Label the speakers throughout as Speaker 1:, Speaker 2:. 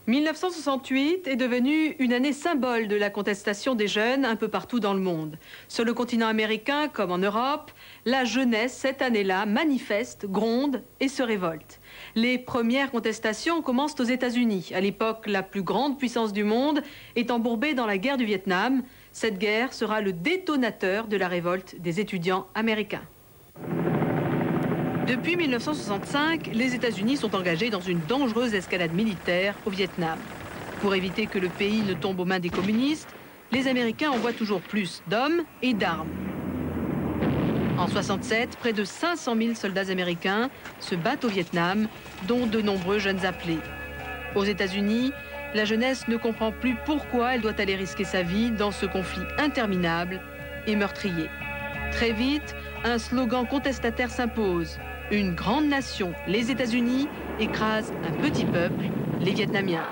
Speaker 1: 1968 est devenue une année symbole de la contestation des jeunes un peu partout dans le monde. Sur le continent américain comme en Europe, la jeunesse cette année-là manifeste, gronde et se révolte. Les premières contestations commencent aux États-Unis, à l'époque la plus grande puissance du monde, est embourbée dans la guerre du Vietnam. Cette guerre sera le détonateur de la révolte des étudiants américains. Depuis 1965, les États-Unis sont engagés dans une dangereuse escalade militaire au Vietnam. Pour éviter que le pays ne tombe aux mains des communistes, les Américains envoient toujours plus d'hommes et d'armes. En 1967, près de 500 000 soldats américains se battent au Vietnam, dont de nombreux jeunes appelés. Aux États-Unis, la jeunesse ne comprend plus pourquoi elle doit aller risquer sa vie dans ce conflit interminable et meurtrier. Très vite, un slogan contestataire s'impose. Une grande nation, les États-Unis, écrase un petit peuple, les Vietnamiens.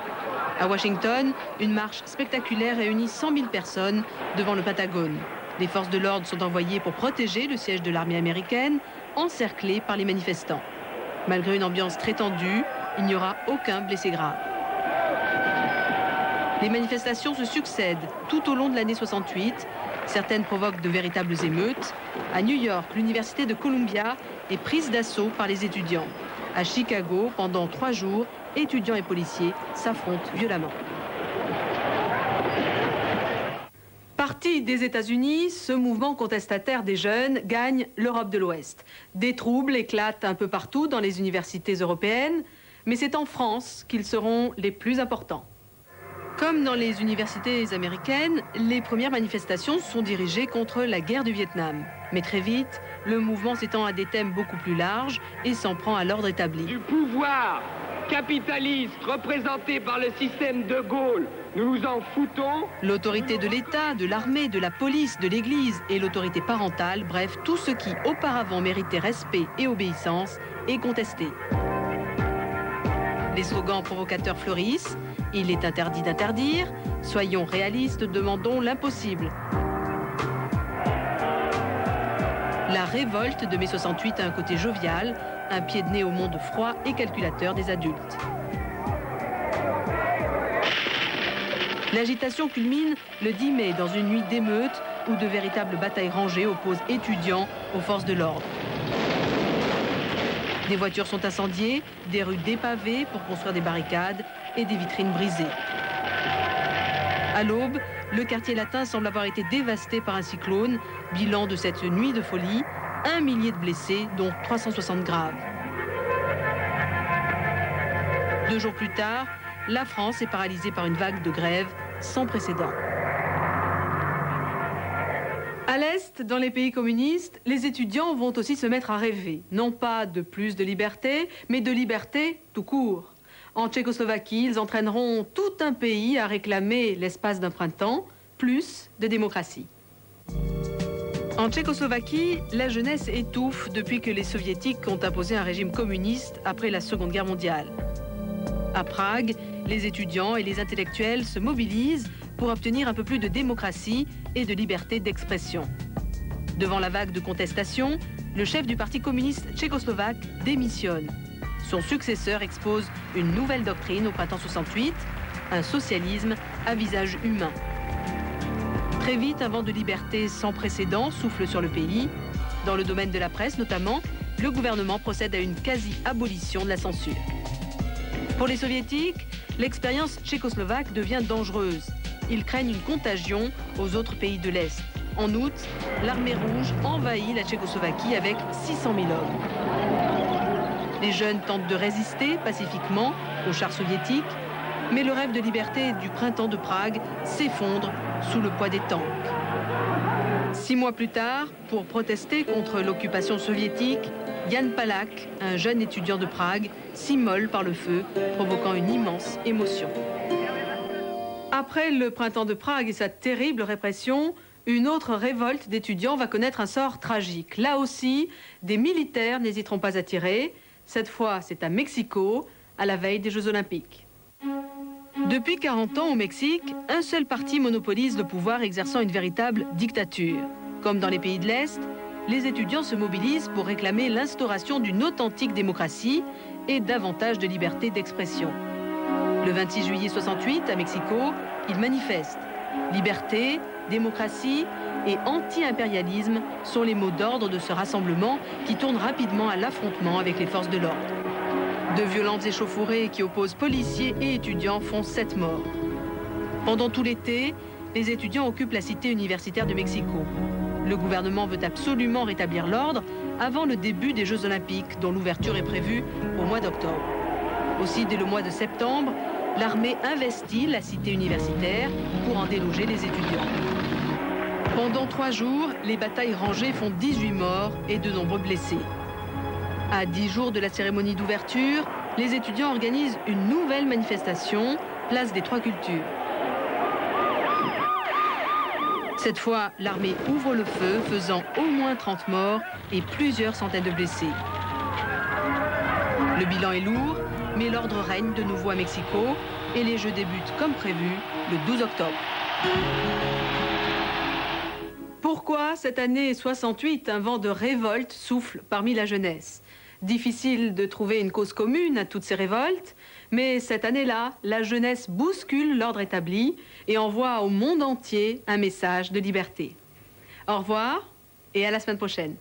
Speaker 1: À Washington, une marche spectaculaire réunit 100 000 personnes devant le Pentagone. Les forces de l'ordre sont envoyées pour protéger le siège de l'armée américaine, encerclées par les manifestants. Malgré une ambiance très tendue, il n'y aura aucun blessé grave. Les manifestations se succèdent tout au long de l'année 68. Certaines provoquent de véritables émeutes. À New York, l'université de Columbia est prise d'assaut par les étudiants. À Chicago, pendant 3 jours, étudiants et policiers s'affrontent violemment. Parti des États-Unis, ce mouvement contestataire des jeunes gagne l'Europe de l'Ouest. Des troubles éclatent un peu partout dans les universités européennes, mais c'est en France qu'ils seront les plus importants. Comme dans les universités américaines, les premières manifestations sont dirigées contre la guerre du Vietnam. Mais très vite, le mouvement s'étend à des thèmes beaucoup plus larges et s'en prend à l'ordre établi.
Speaker 2: Du pouvoir capitaliste représenté par le système de Gaulle, nous nous en foutons.
Speaker 1: L'autorité de l'État, de l'armée, de la police, de l'Église et l'autorité parentale, bref, tout ce qui auparavant méritait respect et obéissance est contesté. Les slogans provocateurs fleurissent. Il est interdit d'interdire. Soyons réalistes, demandons l'impossible. La révolte de mai 68 a un côté jovial, un pied de nez au monde froid et calculateur des adultes. L'agitation culmine le 10 mai dans une nuit d'émeutes où de véritables batailles rangées opposent étudiants aux forces de l'ordre. Des voitures sont incendiées, des rues dépavées pour construire des barricades et des vitrines brisées. À l'aube, le quartier latin semble avoir été dévasté par un cyclone. Bilan de cette nuit de folie, 1 millier de blessés, dont 360 graves. 2 jours plus tard, la France est paralysée par une vague de grève sans précédent. À l'Est, dans les pays communistes, les étudiants vont aussi se mettre à rêver. Non pas de plus de liberté, mais de liberté tout court. En Tchécoslovaquie, ils entraîneront tout un pays à réclamer l'espace d'un printemps, plus de démocratie. En Tchécoslovaquie, la jeunesse étouffe depuis que les soviétiques ont imposé un régime communiste après la Seconde Guerre mondiale. À Prague, les étudiants et les intellectuels se mobilisent pour obtenir un peu plus de démocratie et de liberté d'expression. Devant la vague de contestation, le chef du parti communiste tchécoslovaque démissionne. Son successeur expose une nouvelle doctrine au printemps 68, un socialisme à visage humain. Très vite, un vent de liberté sans précédent souffle sur le pays. Dans le domaine de la presse notamment, le gouvernement procède à une quasi-abolition de la censure. Pour les soviétiques, l'expérience tchécoslovaque devient dangereuse. Ils craignent une contagion aux autres pays de l'Est. En août, l'armée rouge envahit la Tchécoslovaquie avec 600 000 hommes. Les jeunes tentent de résister pacifiquement aux chars soviétiques, mais le rêve de liberté du printemps de Prague s'effondre sous le poids des tanks. 6 mois plus tard, pour protester contre l'occupation soviétique, Jan Palach, un jeune étudiant de Prague, s'immole par le feu, provoquant une immense émotion. Après le printemps de Prague et sa terrible répression, une autre révolte d'étudiants va connaître un sort tragique. Là aussi, des militaires n'hésiteront pas à tirer. Cette fois, c'est à Mexico, à la veille des Jeux Olympiques. Depuis 40 ans au Mexique, un seul parti monopolise le pouvoir, exerçant une véritable dictature. Comme dans les pays de l'Est, les étudiants se mobilisent pour réclamer l'instauration d'une authentique démocratie et davantage de liberté d'expression. Le 26 juillet 68, à Mexico, ils manifestent. Liberté, démocratie et anti-impérialisme sont les mots d'ordre de ce rassemblement qui tourne rapidement à l'affrontement avec les forces de l'ordre. De violentes échauffourées qui opposent policiers et étudiants font 7 morts. Pendant tout l'été, les étudiants occupent la cité universitaire de Mexico. Le gouvernement veut absolument rétablir l'ordre avant le début des Jeux Olympiques, dont l'ouverture est prévue au mois d'octobre. Aussi, dès le mois de septembre, l'armée investit la cité universitaire pour en déloger les étudiants. Pendant 3 jours, les batailles rangées font 18 morts et de nombreux blessés. À 10 jours de la cérémonie d'ouverture, les étudiants organisent une nouvelle manifestation, place des Trois Cultures. Cette fois, l'armée ouvre le feu, faisant au moins 30 morts et plusieurs centaines de blessés. Le bilan est lourd, mais l'ordre règne de nouveau à Mexico et les Jeux débutent comme prévu le 12 octobre. Pourquoi cette année 68, un vent de révolte souffle parmi la jeunesse? Difficile de trouver une cause commune à toutes ces révoltes, mais cette année-là, la jeunesse bouscule l'ordre établi et envoie au monde entier un message de liberté. Au revoir et à la semaine prochaine.